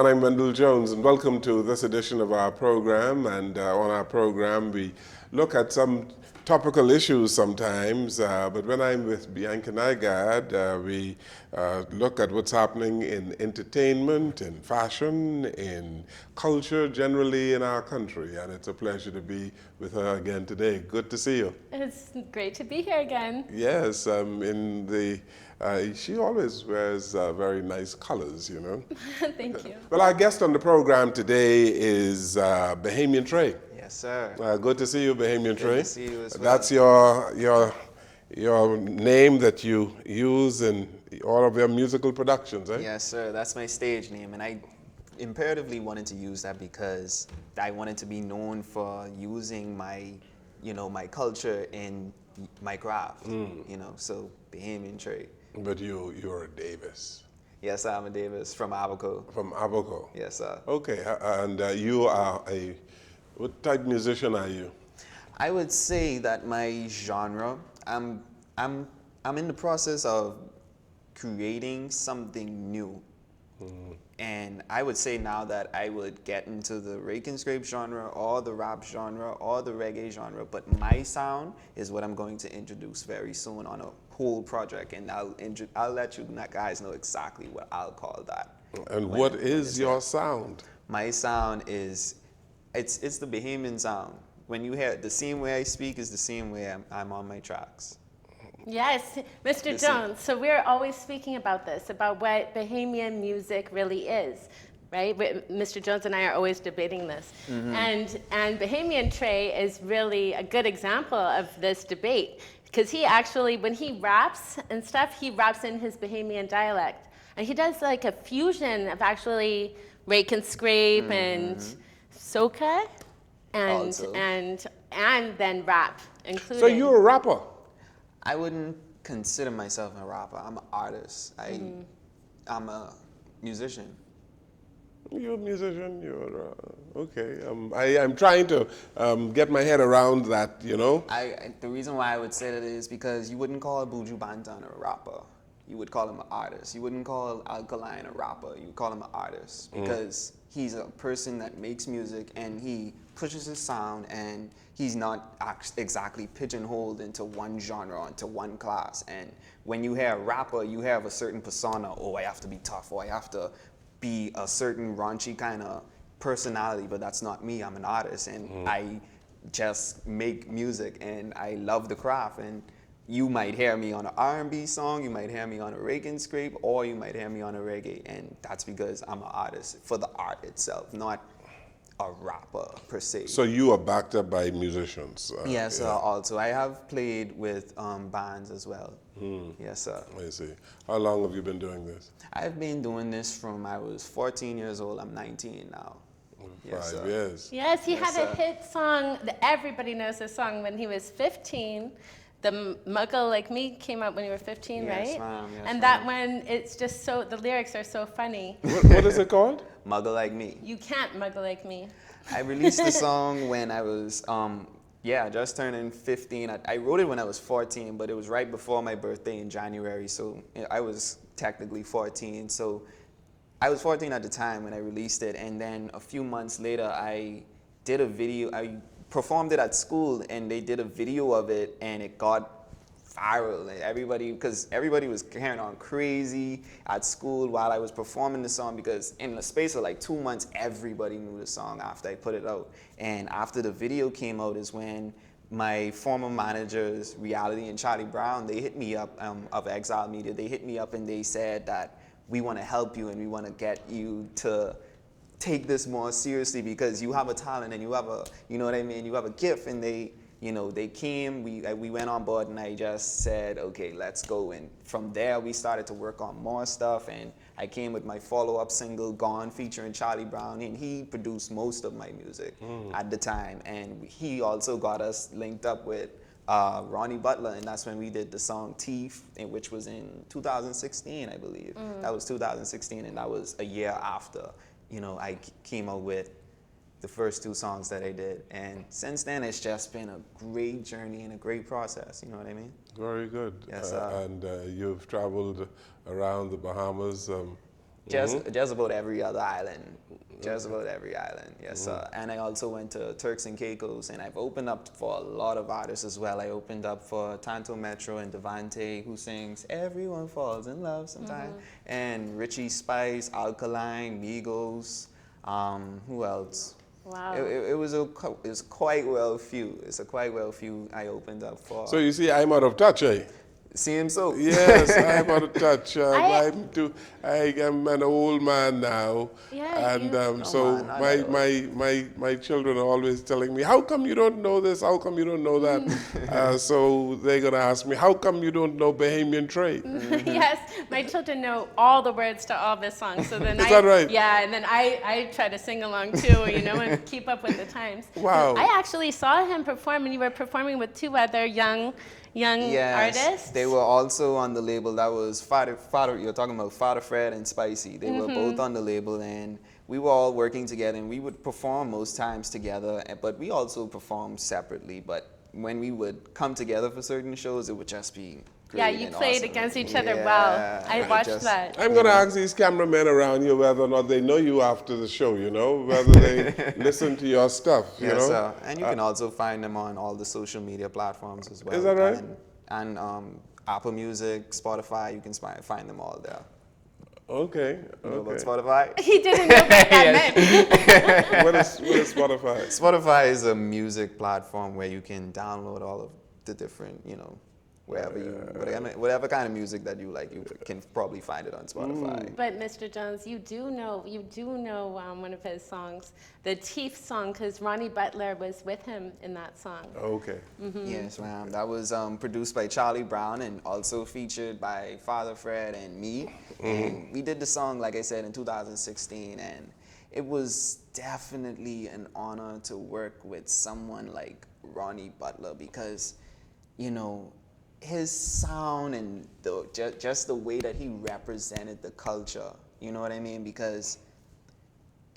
I'm Wendell Jones, and welcome to this edition of our program. And on our program, we look at some topical issues sometimes, but when I'm with Bianca Nygard, we look at what's happening in entertainment, in fashion, in culture generally in our country. And it's a pleasure to be with her again today. Good to see you. It's great to be here again. Yes, she always wears very nice colors, you know. Thank you. Well, our guest on the program today is Bahamian Trae. Yes, sir. Good to see you, Bahamian Trae. Good to see you as well. That's your name that you use in all of your musical productions, eh? Yes, sir. That's my stage name, and I imperatively wanted to use that because I wanted to be known for using my, my culture in my craft. So Bahamian Trae. But you're a Davis. Yes, I'm a Davis from Abaco. From Abaco. Yes, sir. Okay, and you are what type of musician are you? I would say that my genre, I'm in the process of creating something new. And I would say now that I would get into the rake and scrape genre or the rap genre or the reggae genre, but my sound is what I'm going to introduce very soon on a whole project, and I'll let you guys know exactly what I'll call that. And what is your sound? My sound is, it's the Bahamian sound. When you hear it, the same way I speak is the same way I'm on my tracks. Yes, Mr. Jones, so we're always speaking about this, about what Bahamian music really is, right? Mr. Jones and I are always debating this. And Bahamian Trae is really a good example of this debate, because he actually, when he raps and stuff, he raps in his Bahamian dialect. And he does like a fusion of actually rake and scrape and soca and then rap included. So you're a rapper? I wouldn't consider myself a rapper. I'm an artist. I'm a musician. You're a musician. Okay. I'm trying to get my head around that. The reason why I would say that is because you wouldn't call Buju Banton a rapper. You would call him an artist. You wouldn't call Alkaline a rapper. You would call him an artist because he's a person that makes music and he pushes his sound, and he's not exactly pigeonholed into one genre, into one class. And when you hear a rapper, you have a certain persona. Oh, I have to be tough, or I have to be a certain raunchy kind of personality, but that's not me. I'm an artist, and I just make music, and I love the craft. And you might hear me on an R&B song, you might hear me on a rake and scrape, or you might hear me on a reggae, and that's because I'm an artist for the art itself, not a rapper per se. So you are backed up by musicians? Yes, sir. Also, I have played with bands as well. Yes, sir. I see. How long have you been doing this? I've been doing this from I was 14 years old. I'm 19 now. 5 years. Yes, he had a hit song that everybody knows this song when he was 15. The Muggle Like Me came out when you were 15, yes, right? Ma'am, yes, and that one, it's just so, the lyrics are so funny. What is it called? Muggle Like Me. You can't muggle like me. I released the song when I was, just turning 15. I wrote it when I was 14, but it was right before my birthday in January, so I was technically 14. So I was 14 at the time when I released it, and then a few months later, I did a video. I performed it at school, and they did a video of it, and it got viral. Because everybody was carrying on crazy at school while I was performing the song, because in the space of like 2 months, everybody knew the song after I put it out. And after the video came out is when my former managers, Reality and Charlie Brown, they hit me up, of Exile Media, they hit me up and they said that we want to help you and we want to get you to take this more seriously because you have a talent and you have a, you know what I mean, you have a gift. And they came, we went on board, and I just said, okay, let's go. And from there we started to work on more stuff, and I came with my follow-up single, Gone, featuring Charlie Brown, and he produced most of my music at the time. And he also got us linked up with Ronnie Butler, and that's when we did the song Thief, which was in 2016, I believe. That was 2016, and that was a year after, you know, I came out with the first 2 songs that I did. And since then, it's just been a great journey and a great process, you know what I mean? Very good. Yes, and you've traveled around the Bahamas. Just about every other island. Just about every island, yes, sir. And I also went to Turks and Caicos, and I've opened up for a lot of artists as well. I opened up for Tanto Metro and Devante, who sings "Everyone Falls in Love Sometime," and Richie Spice, Alkaline, Migos. Who else? Wow. It was quite well few. It's a quite well few I opened up for. So you see, I'm out of touch, eh? See him so? Yes, I'm out of touch. I am an old man now, Yeah, and so my children are always telling me, "How come you don't know this? How come you don't know that?" So they're gonna ask me, "How come you don't know Bahamian Trae?" Yes, my children know all the words to all the songs. So then Is that right? Yeah, and then I try to sing along too, you know, and keep up with the times. Wow. I actually saw him perform, and you were performing with 2 other young artists. They were also on the label. That was Father. You're talking about Father Fred and Spicy. They were both on the label, and we were all working together. And we would perform most times together, but we also performed separately. But when we would come together for certain shows, it would just be great. Yeah, you and played awesome. against each other well. I watched that. I'm gonna ask these cameramen around you whether or not they know you after the show. You know, whether they listen to your stuff. You know, Sir. And you can also find them on all the social media platforms as well. Is that right? And Apple Music, Spotify, you can find them all there. Okay. You know about Okay. Spotify? He didn't know what that meant. What is Spotify? Spotify is a music platform where you can download all of the different, you know, whatever kind of music that you like, you can probably find it on Spotify. But Mr. Jones, you do know one of his songs, the Thief song, because Ronnie Butler was with him in that song. Okay. Yes, ma'am. That was produced by Charlie Brown and also featured by Father Fred and me. And we did the song, like I said, in 2016, and it was definitely an honor to work with someone like Ronnie Butler because, you know, his sound and just the way that he represented the culture, you know what I mean? Because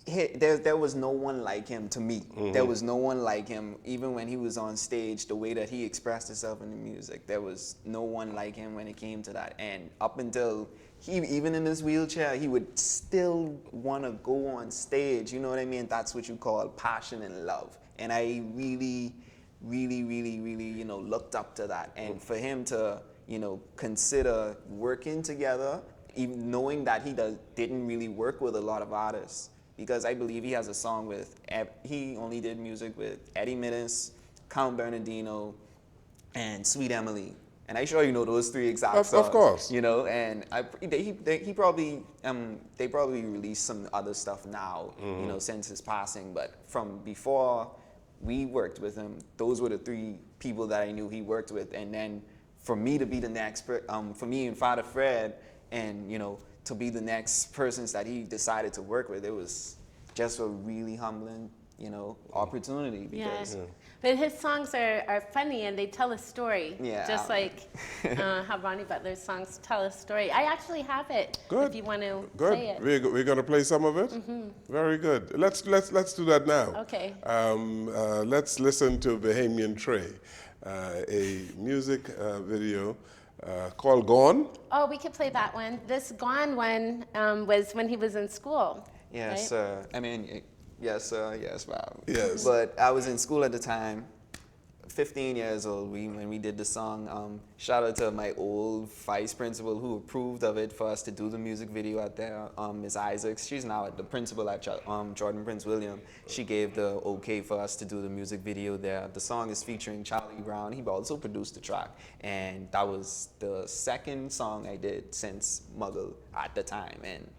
there was no one like him to me. There was no one like him, even when he was on stage, the way that he expressed himself in the music. There was no one like him when it came to that. And up until even in his wheelchair, he would still want to go on stage, you know what I mean? That's what you call passion and love. And I really, you know, looked up to that. And for him to, you know, consider working together, even knowing that he didn't really work with a lot of artists, because I believe he has a song with, he only did music with Eddie Minnis, Count Bernardino, and Sweet Emily. And I'm sure you know those 3 exact songs. Of course. You know, and they probably released some other stuff now, you know, since his passing. But from before we worked with him, those were the 3 people that I knew he worked with. And then for me to be the next, for me and Father Fred, and, you know, to be the next persons that he decided to work with, it was just a really humbling, you know, opportunity. Because But his songs are funny and they tell a story. Yeah. Just like how Ronnie Butler's songs tell a story. I actually have it. Good. If you want to Good. play it. We're going to play some of it? Very good. Let's do that now. Okay. Let's listen to Bahamian Trae, a music video called Gone. Oh, we could play that one. This Gone one was when he was in school. yes, right? sir. I mean, yes, sir. Yes, ma'am. Yes. But I was in school at the time, 15 years old, when we did the song. Shout out to my old vice principal who approved of it for us to do the music video out there, Ms. Isaacs. She's now the principal at Jordan Prince William. She gave the okay for us to do the music video there. The song is featuring Charlie Brown. He also produced the track. And that was the second song I did since Muggle at the time. And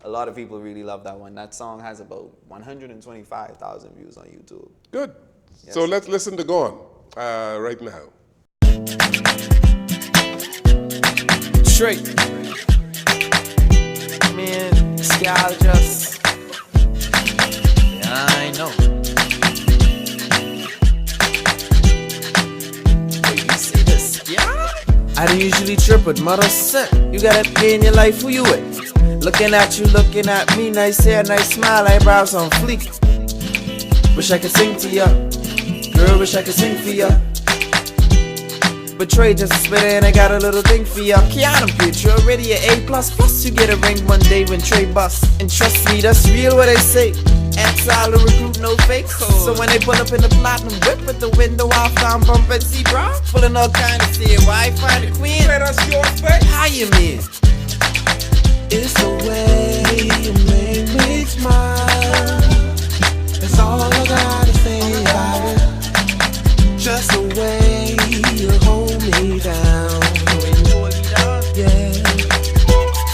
a lot of people really love that one. That song has about 125,000 views on YouTube. Good. Yes. So let's listen to Gone right now. Straight. Bahamian, Scal just. Yeah, I know. But you see this, yeah? I don't usually trip with mother set. You gotta pay in your life, who you with? Looking at you, looking at me, nice hair, nice smile, eyebrows on fleek. Wish I could sing to ya, girl, wish I could sing for ya. But Trae just a spitter and I got a little thing for ya. Keanu Picture, already a A++, you get a ring one day when Trae busts. And trust me, that's real what I say. Ex-solid recruit, no fakes. So when they pull up in the platinum whip with the window off down bump and see bro, pulling all kind of shit. Why I find a queen? That's your face. How you mean? It's the way you make me smile. That's all I gotta say about it. Just the way you hold me down. Yeah.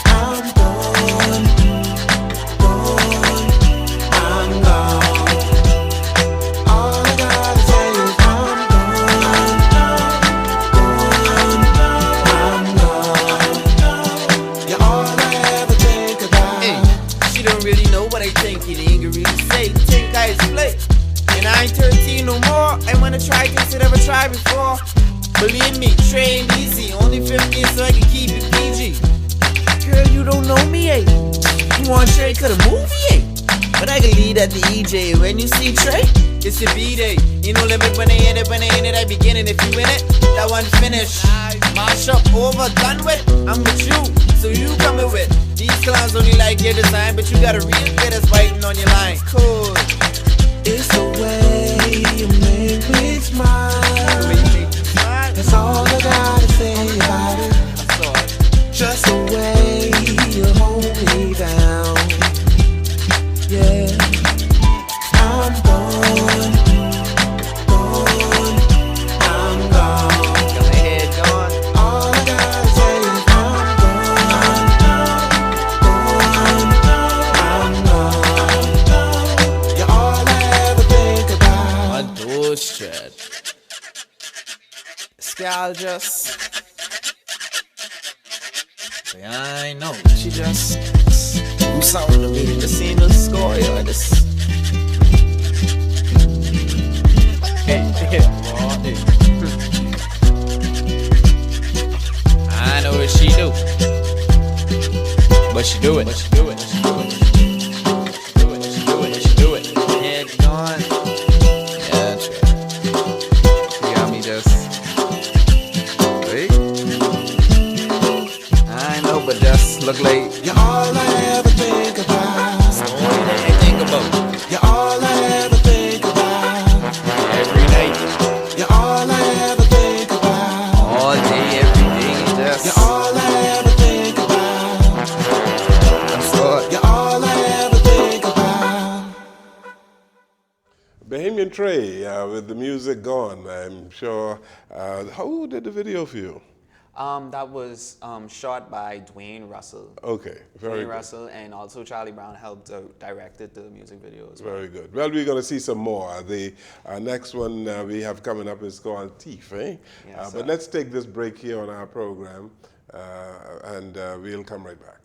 I'm gone, gone, I'm gone. All I gotta say is I'm gone, gone, I'm gone. You're all I ever think about. Hey, she don't really know what I think. It ain't gonna really say. Think I split. And I ain't 13 no more. I wanna try things I never tried before. Believe me, Trae ain't easy. Only 15 so I can keep it PG. Girl, you don't know me, eh? You want Trae to the movie, eh? But I can lead at the EJ. When you see Trae, it's a B-day. You know limit when they in it, I begin it. If you in it, that one finish. Mash up, over, done with. I'm with you, so you coming with. These clowns only like your design, but you got a real fitters biting on your line. Cool. It's the way you make me smile. That's all I gotta say about it. Just the way you hold me down. Yeah. I'm gone, gone, I'm gone. Got my head gone. All I gotta say is I'm gone, gone, I'm gone. You're all I ever think about. My door shut. Scal just. Yeah, I know. She just. Do something to me. Just seen the score, yo. Just. Hey, I know what she do. But she do it. She do it. Head gone. Yeah, Trae. She got me just. Wait. I know, but just look like. You're all I ever think about. That's the only thing I think about. You're all I ever think about. Every night. You're all I ever think about. All day, every day. Just. You're all I ever think about. That's all. You're all I ever think about. Bahamian Trae with the music gone, I'm sure. Who did the video for you? That was shot by Dwayne Russell. Okay, very Dwayne good. Russell, and also Charlie Brown helped directed the music video as well. Very good. Well, we're going to see some more. The next one we have coming up is called Thief, eh? Yes, but sir. let's take this break here on our program, and we'll come right back.